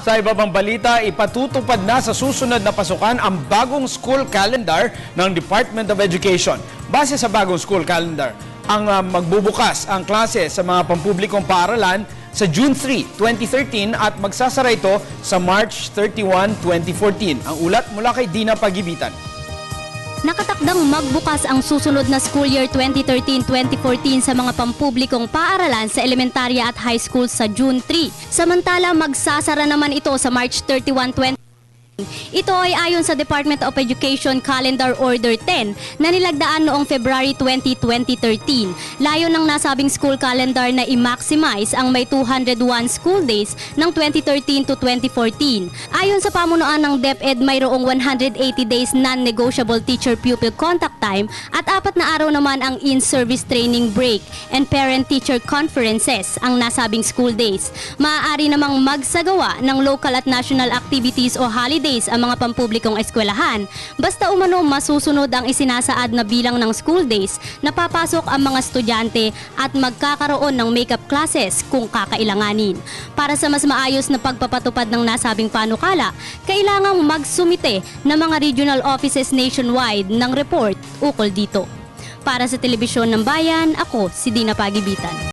Sa iba pang balita, ipatutupad na sa susunod na pasukan ang bagong school calendar ng Department of Education. Base sa bagong school calendar, ang magbubukas ang klase sa mga pampublikong paaralan sa June 3, 2013 at magsasara ito sa March 31, 2014. Ang ulat mula kay Dina Pagibitan. Nakatakdang magbukas ang susunod na school year 2013-2014 sa mga pampublikong paaralan sa elementarya at high school sa June 3. Samantala, magsasara naman ito sa March 31, 2014. Ito ay ayon sa Department of Education Calendar Order 10 na nilagdaan noong February 20, 2013. Layo ng nasabing school calendar na i-maximize ang may 201 school days ng 2013 to 2014. Ayon sa pamunuan ng DepEd, mayroong 180 days non-negotiable teacher-pupil contact time at 4 na araw naman ang in-service training break and parent-teacher conferences ang nasabing school days. Maaari namang magsagawa ng local at national activities o holidays ang mga pampublikong eskwelahan. Basta umano masusunod ang isinasaad na bilang ng school days, napapasok ang mga estudyante at magkakaroon ng makeup classes kung kakailanganin. Para sa mas maayos na pagpapatupad ng nasabing panukala, kailangang magsumite ng mga regional offices nationwide ng report ukol dito. Para sa Telebisyon ng Bayan, ako si Dina Pagibitan.